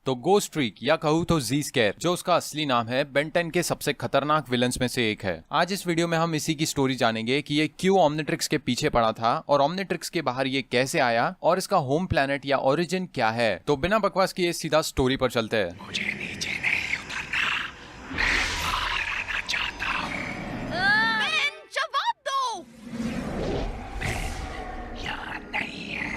तो ghost freak या कहूँ तो जी स्केयर, जो उसका असली नाम है, बेन 10 के सबसे खतरनाक विलन्स में से एक है। आज इस वीडियो में हम इसी की स्टोरी जानेंगे कि ये क्यों ओमनिट्रिक्स के पीछे पड़ा था और ओमनिट्रिक्स के बाहर ये कैसे आया और इसका होम प्लेनेट या ओरिजिन क्या है। तो बिना बकवास किए सीधा स्टोरी पर चलते हैं। मुझे नीचे नहीं उतरना, मैं बाहर आना चाहता हूँ। बेन, जवाब दो। बेन यहाँ नहीं है।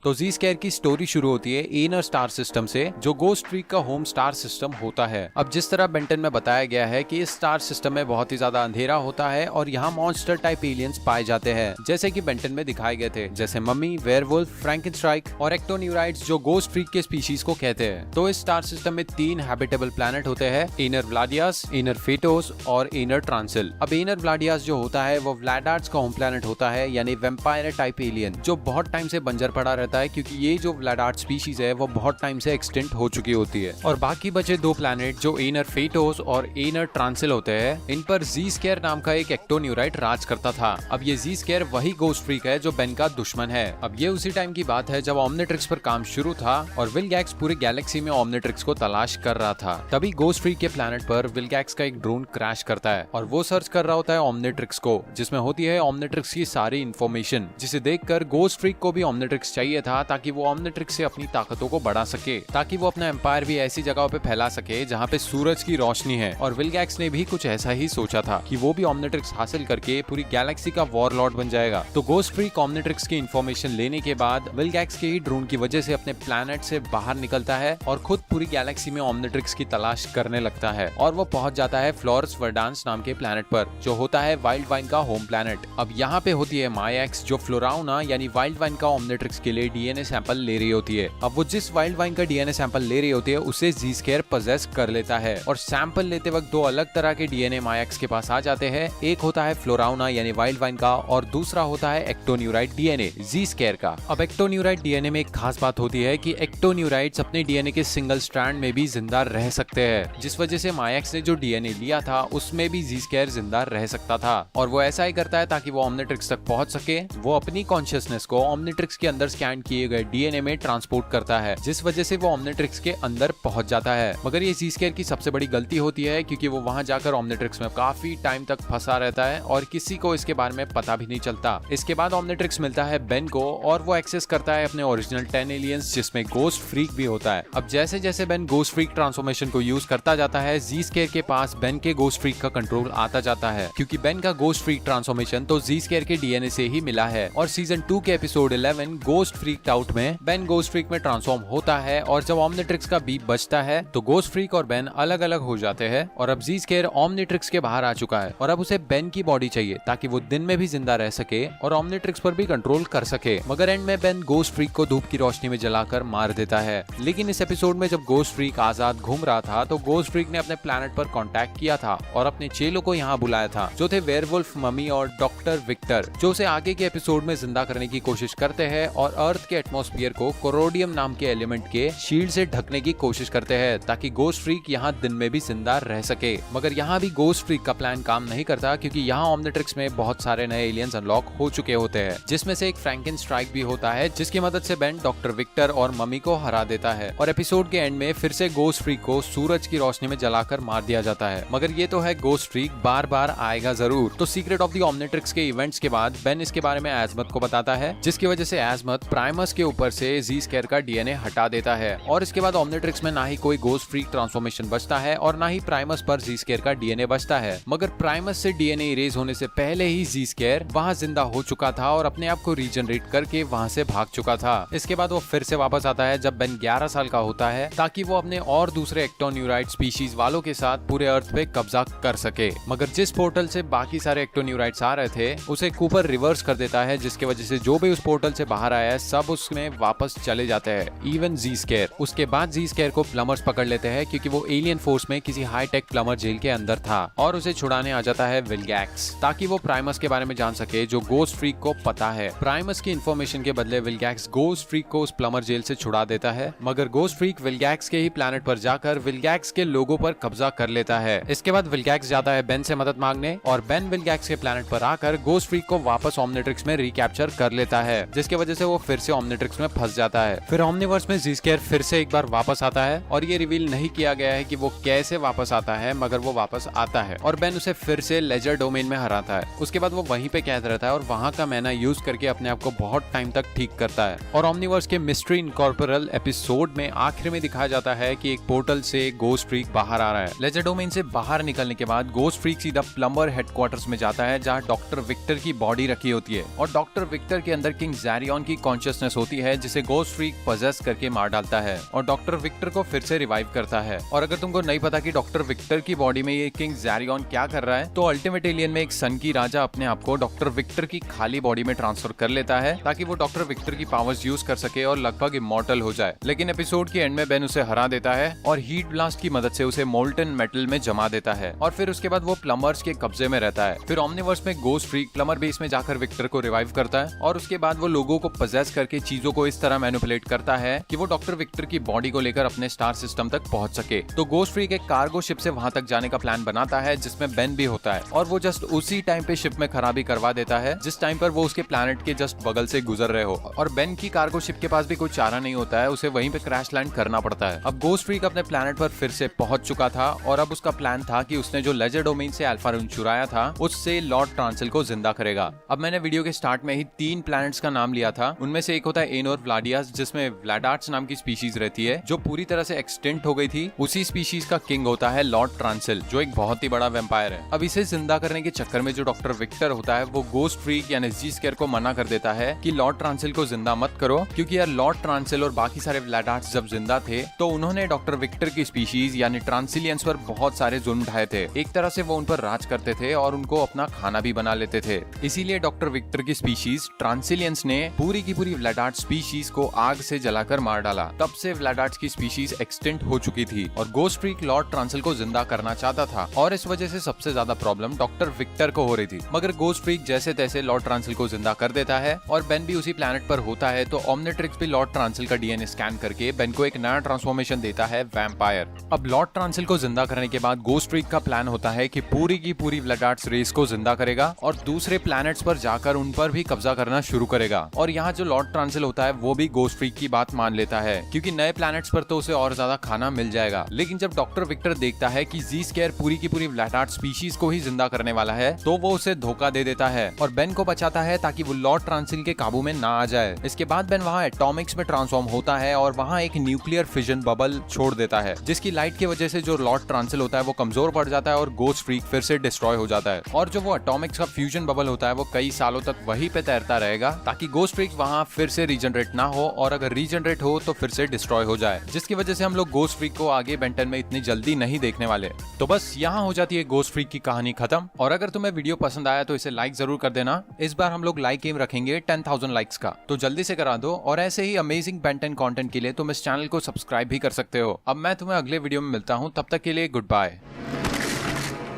तो जी स्केयर की स्टोरी शुरू होती है एनर स्टार सिस्टम से, जो गोस्ट फ्रीक का होम स्टार सिस्टम होता है। अब जिस तरह बेन 10 में बताया गया है कि इस स्टार सिस्टम में बहुत ही ज्यादा अंधेरा होता है और यहाँ मॉन्स्टर टाइप एलियंस पाए जाते हैं, जैसे कि बेन 10 में दिखाए गए थे, जैसे मम्मी, वेयरवुल्फ, फ्रैंकेनस्ट्राइक और एक्टोन्यूराइड्स, जो गोस्ट फ्रीक के स्पीशीज को कहते हैं। तो इस स्टार सिस्टम में 3 हैबिटेबल प्लैनेट होते हैं, एनर व्लाडियास, एनर फेटोस और एनर ट्रांसिल। अब एनर व्लाडियास जो होता है वो व्लाडार्ड्स का होम प्लैनेट होता है, यानी वेम्पायर टाइप एलियन, जो बहुत टाइम से बंजर पड़ा रहता है क्योंकि ये जो व्लाडार्ड स्पीशीज है वो बहुत टाइम से एक्सटिंक्ट हो चुकी होती है। और बाकी बचे 2 प्लैनेट जो एनर फेटोस और एनर ट्रांसिल होते हैं, इन पर जी स्केयर नाम का एक एक्टोन्यूराइड राज करता था। अब ये जी स्केयर वही गोस्ट फ्रीक है जो बेन का दुश्मन है। अब ये उसी टाइम की बात है जब ओमनिट्रिक्स पर काम शुरू था और विलगैक्स पूरे गैलेक्सी में ओमनिट्रिक्स को तलाश कर रहा था। तभी गोस्ट फ्रीक के प्लैनेट पर विलगैक्स का एक ड्रोन क्रैश करता है और वो सर्च कर रहा होता है ओमनिट्रिक्स को, जिसमें होती है ओमनिट्रिक्स की सारी इन्फॉर्मेशन, जिसे देखकर गोस्ट फ्रीक को भी ओमनिट्रिक्स चाहिए था ताकि वो ओमनिट्रिक्स से अपनी ताकतों को बढ़ा सके, ताकि वो अपना एम्पायर भी ऐसी जगहों पे फैला सके जहाँ पे सूरज की रोशनी है। और विलगैक्स ने भी कुछ ऐसा ही सोचा था कि वो भी ओमनिट्रिक्स हासिल करके पूरी गैलेक्सी का वॉरलॉर्ड बन जाएगा। तो गोस्ट फ्रीक ओमनिट्रिक्स की इन्फॉर्मेशन लेने के बाद विलगैक्स के ही ड्रोन की वजह से अपने प्लैनेट से बाहर निकलता है और खुद पूरी गैलेक्सी में ओमनिट्रिक्स की तलाश करने लगता है। और वो पहुंच जाता है फ्लोरस वर्डांस नाम के प्लैनेट पर, जो होता है वाइल्ड वाइन का होम प्लैनेट। अब यहाँ पे होती है मायाक्स, जो फ्लोराउना यानी वाइल्ड वाइन का ओमनिट्रिक्स के लिए डीएनए सैंपल ले रही होती है। अब वो जिस वाइल्ड वाइन का डीएनए सैंपल ले रही होती है उसे जी स्केयर पजेस कर लेता है और सैंपल लेते वक्त 2 अलग तरह के डीएनए मायाक्स के पास आ जाते हैं। एक होता है फ्लोराउना यानी वाइल्ड वाइन का और दूसरा होता है एक्टोन्यूराइड डीएनए जी स्केयर का। अब एक्टोन्यूराइड डीएनए में एक खास बात होती है कि एक्टोन्यूराइड्स अपने डीएनए के सिंगल स्ट्रैंड में भी जिंदा रह सकते हैं, जिस वजह से मायाक्स ने जो डीएनए लिया था उसमें भी जी स्केयर जिंदा रह सकता था। और वो ऐसा ही करता है ताकि वो ओमनिट्रिक्स तक पहुंच सके। वो अपनी कॉन्शियसनेस को ओमनिट्रिक्स के अंदर स्कैन किए गए डीएनए में ट्रांसपोर्ट करता है, जिस वजह से वो ओमनिट्रिक्स के अंदर पहुंच जाता है। मगर ये जी स्केयर की सबसे बड़ी गलती होती है क्योंकि वो वहां जाकर ओमनिट्रिक्स में काफी टाइम तक फंसा रहता है और किसी को इसके बारे में पता भी नहीं चलता। इसके बाद ओमनिट्रिक्स मिलता है बेन को और वो एक्सेस करता है अपने ओरिजिनल 10 एलियंस, जिसमें गोस्ट फ्रीक भी होता है। अब जैसे जैसे बेन गोस्ट फ्रीक ट्रांसफॉर्मेशन को यूज करता जाता है, जी स्केयर के पास बेन के गोस्ट फ्रीक का कंट्रोल आता जाता है, क्योंकि बेन का गोस्ट फ्रीक ट्रांसफॉर्मेशन तो जी स्केयर के डीएनए से ही मिला है। और सीजन 2 के एपिसोड 11 गोस्ट फ्रीक आउट में बेन गोस्ट फ्रीक में ट्रांसफॉर्म होता है और जब ओमनिट्रिक्स का बीप बजता है तो गोस्ट फ्रीक और बेन अलग अलग हो जाते हैं। और अब जी स्केयर ओमनिट्रिक्स के बाहर आ चुका है और अब उसे बेन की बॉडी चाहिए ताकि वो दिन में भी जिंदा रह सके और ओमनिट्रिक्स पर भी कंट्रोल कर सके। मगर एंड में बेन गोस्ट फ्रीक को धूप की रोशनी में जलाकर मार देता है। लेकिन इस एपिसोड में जब गोस्ट फ्रीक आजाद घूम रहा था तो गोस्ट फ्रीक ने अपने प्लैनेट पर कांटेक्ट किया था और अपने चेलों को यहाँ बुलाया था, जो थे वेयरवुल्फ, मम्मी और डॉक्टर विक्टर, जो उसे आगे के एपिसोड में जिंदा करने की कोशिश करते हैं और अर्थ के एटमॉस्फेयर को कोरोडियम नाम के एलिमेंट के शील्ड से ढकने की कोशिश करते हैं ताकि गोस्ट फ्रीक यहाँ दिन में भी जिंदा रह सके। मगर यहाँ भी गोस्ट फ्रीक का प्लान काम नहीं करता क्योंकि यहाँ ओमनिट्रिक्स में बहुत सारे नए एलियंस अनलॉक हो चुके होते हैं, जिसमें से एक फ्रैंकेनस्ट्राइक भी होता है, जिसकी मदद से बेन डॉक्टर विक्टर और मम्मी को हरा देता है। और एपिसोड के एंड में फिर से गोस्ट फ्रीक को सूरज की रोशनी में जलाकर मार दिया जाता है। मगर ये तो है गोस्ट फ्रीक बार बार आएगा जरूर। तो सीक्रेट ऑफ द ओमनिट्रिक्स के इवेंट्स के बाद बेन इसके बारे में एजमत को बताता है, जिसकी वजह से एजमत प्राइमस के ऊपर से जी स्केयर का डीएनए हटा देता है। और इसके बाद ओमनिट्रिक्स में ना ही कोई गोस्ट फ्रीक ट्रांसफॉर्मेशन बचता है और ना ही प्राइमस पर जी स्केयर का डीएनए बचता है। मगर प्राइमस से डीएनए इरेज होने से पहले ही जी स्केयर वहां जिंदा हो चुका था और अपने आप को रीजनरेट करके वहां से भाग चुका था। इसके बाद वो फिर से वापस आता है जब बेन 11 साल का होता है, ताकि वो अपने और दूसरे एक्टोन्यूराइड स्पीशीज वालों के साथ पूरे अर्थ पे कब्जा कर सके। मगर जिस पोर्टल से बाकी सारे एक्टोन्यूराइड्स आ रहे थे उसे कूपर रिवर्स कर देता है, जिसकी वजह से जो भी उस पोर्टल से बाहर आया है सब उसमें वापस चले जाते हैं, इवन जी स्केयर। उसके बाद जी स्केयर को प्लमर्स पकड़ लेते हैं क्योंकि वो एलियन फोर्स में किसी हाई टेक प्लमर जेल के अंदर था और उसे छुड़ाने आ जाता है विलगैक्स, ताकि वो प्राइमस के बारे में जान सके जो गोस्ट फ्रीक को पता है। प्राइमस की इन्फॉर्मेशन के बदले विलगैक्स गोस्ट फ्रीक को उस प्लमर जेल से छुड़ा देता है, मगर गोस्ट फ्रीक विलगैक्स के ही प्लैनेट पर जाकर विलगैक्स के लोगों पर कब्जा कर लेता है। इसके बाद विलगैक्स जाता है बेन से मदद मांगने और बेन विलगैक्स के प्लैनेट पर आकर गोस्ट फ्रीक को वापस ओमनिट्रिक्स में रिकैप्चर कर लेता है, जिसकी वजह से वो फिर फिर से ओमनिट्रिक्स में फंस जाता है। फिर ओमनिवर्स में जी स्क्वायर फिर से एक बार वापस आता है और ये रिवील नहीं किया गया है कि वो कैसे वापस आता है, मगर वो वापस आता है और बेन उसे फिर से लेजर डोमेन में हराता है। उसके बाद वो वहीं पे कैद रहता है और वहां का मैना यूज करके अपने आप को बहुत टाइम तक ठीक करता है। और ओमनिवर्स के मिस्ट्री इनकॉर्पोरल एपिसोड में आखिर में दिखाया जाता है कि एक पोर्टल से गोस्ट फ्रीक बाहर आ रहा है। लेजर डोमेन से बाहर निकलने के बाद गोस्ट फ्रीक सीधा प्लम्बर हेडक्वार्टर्स में जाता है जहाँ डॉक्टर विक्टर की बॉडी रखी होती है और डॉक्टर विक्टर के अंदर किंग ज़ैरियन की कॉन्शियसनेस होती है जिसे गोस्ट फ्रीक पजेस करके मार डालता है और डॉक्टर विक्टर को फिर से रिवाइव करता है। और अगर तुमको नहीं पता कि डॉक्टर विक्टर की बॉडी में ये किंग ज़ैरियन क्या कर रहा है, तो अल्टीमेट एलियन में एक सन की राजा अपने आप को डॉक्टर विक्टर की खाली बॉडी में ट्रांसफर कर लेता है ताकि वो डॉक्टर विक्टर की पावर्स यूज कर सके और लगभग इमॉर्टल हो जाए। लेकिन एपिसोड के एंड में बेन उसे हरा देता है और हीट ब्लास्ट की मदद से उसे मोल्टन मेटल में जमा देता है और फिर उसके बाद वो प्लम्बर्स के कब्जे में रहता है। फिर ओमनिवर्स में गोस्ट फ्रीक प्लम्बर बेस में जाकर विक्टर को रिवाइव करता है और उसके बाद वो लोगों को पजेस करके चीजों को इस तरह मैनिपुलेट करता है कि वो डॉक्टर विक्टर की बॉडी को लेकर अपने स्टार सिस्टम तक पहुंच सके। तो गोस्ट फ्रीक एक कार्गो शिप से वहां तक जाने का प्लान बनाता है जिसमें बेन भी होता है और वो जस्ट उसी टाइम पे शिप में खराबी करवा देता है जिस टाइम पर वो उसके प्लैनेट के जस्ट बगल से गुजर रहे हो और बेन की कार्गो शिप के पास भी कोई चारा नहीं होता है, उसे वहीं पे क्रैश लैंड करना पड़ता है। अब गोस्ट फ्रीक अपने प्लैनेट पर फिर से पहुंच चुका था और अब उसका प्लान था कि उसने जो लेजर डोमेन से अल्फा रून चुराया था उससे लॉर्ड ट्रांसिल को जिंदा करेगा। अब मैंने वीडियो के स्टार्ट में ही 3 प्लैनेट्स का नाम लिया था, उनमें से एक होता है एनोर व्लाडियास जिसमें व्लाडार्ट्स नाम की स्पीशीज रहती है जो पूरी तरह से एक्सटिंक्ट हो गई थी। उसी स्पीशीज का किंग होता है लॉर्ड ट्रांसिल जो एक बहुत ही बड़ा वेम्पायर है। अब इसे जिंदा करने के चक्कर में जो डॉक्टर विक्टर होता है वो गोस्ट फ्रीक यानी जी स्क्वायर को मना कर देता है कि लॉर्ड ट्रांसिल को जिंदा मत करो, क्योंकि यार लॉर्ड ट्रांसिल और बाकी सारे व्लाडार्ट्स जब जिंदा थे तो उन्होंने डॉक्टर विक्टर की स्पीशीज यानी ट्रांसिलियंस पर बहुत सारे जुल्म ढाए थे। एक तरह से वो उन पर राज करते थे और उनको अपना खाना भी बना लेते थे। इसीलिए डॉक्टर विक्टर की स्पीशीज ट्रांसिलियंस ने पूरी की पूरी व्लाडार्ट स्पीशीज को आग से जलाकर मार डाला। तब से व्लाडार्ट्स की स्पीशीज एक्सटिंक्ट हो चुकी थी और गोस्ट फ्रीक लॉर्ड ट्रांसिल को जिंदा करना चाहता था और इस वजह से सबसे ज्यादा प्रॉब्लम डॉक्टर विक्टर को हो रही थी। मगर गोस्ट फ्रीक जैसे तैसे लॉर्ड ट्रांसिल को जिंदा कर देता है और बेन भी उसी प्लैनेट पर होता है। तो ओमनिट्रिक्स भी लॉर्ड ट्रांसिल का डीएनए स्कैन करके बेन को एक नया ट्रांसफॉर्मेशन देता है वैम्पायर। अब लॉर्ड ट्रांसिल को जिंदा करने के बाद गोस्ट फ्रीक का प्लान होता है कि पूरी की पूरी व्लाडार्ट्स रेस को जिंदा करेगा और दूसरे प्लैनेट्स पर जाकर उन पर भी कब्जा करना शुरू करेगा। और यहाँ जो लॉर्ड ट्रांसिल होता है वो भी गोस्ट फ्रीक की बात मान लेता है क्योंकि नए प्लैनेट्स पर तो उसे और ज्यादा खाना मिल जाएगा। लेकिन जब डॉक्टर विक्टर देखता है कि जी स्क्वायर पूरी की पूरी व्लाडार्ट स्पीशीज को ही जिंदा करने वाला है तो वो उसे धोखा दे देता है और बेन को बचाता है ताकि वो लॉर्ड ट्रांसिल के काबू में ना आ जाए। इसके बाद बेन वहाँ एटॉमिक्स में ट्रांसफॉर्म होता है और वहाँ एक न्यूक्लियर फिजन बबल छोड़ देता है जिसकी लाइट की वजह से जो लॉर्ड ट्रांसिल होता है वो कमजोर पड़ जाता है और गोस्ट फ्रीक फिर से डिस्ट्रॉय हो जाता है। और जो वो एटॉमिक्स का फ्यूजन बबल होता है वो कई सालों तक वहीं पे तैरता रहेगा ताकि गोस्ट फ्रीक वहाँ फिर से रीजनरेट ना हो और अगर रीजनरेट हो तो फिर से डिस्ट्रॉय हो जाए, जिसकी वजह से हम लोग गोस्ट फ्रीक को आगे बेंटन में इतनी जल्दी नहीं देखने वाले। तो बस यहाँ हो जाती है गोस्ट फ्रीक की कहानी खत्म। और अगर तुम्हें वीडियो पसंद आया तो इसे लाइक जरूर कर देना। इस बार हम लोग लाइक एम रखेंगे 10,000 लाइक्स का, तो जल्दी से करा दो। और ऐसे ही अमेजिंग बेंटन कंटेंट के लिए तुम इस चैनल को सब्सक्राइब भी कर सकते हो। अब मैं तुम्हें अगले वीडियो में मिलता हूँ, तब तक के लिए गुड बाय।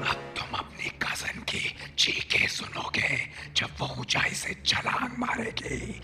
अब तुम अपनी कजन की चीखें सुनोगे जब वो ऊंचाई से छलांग मारेगी।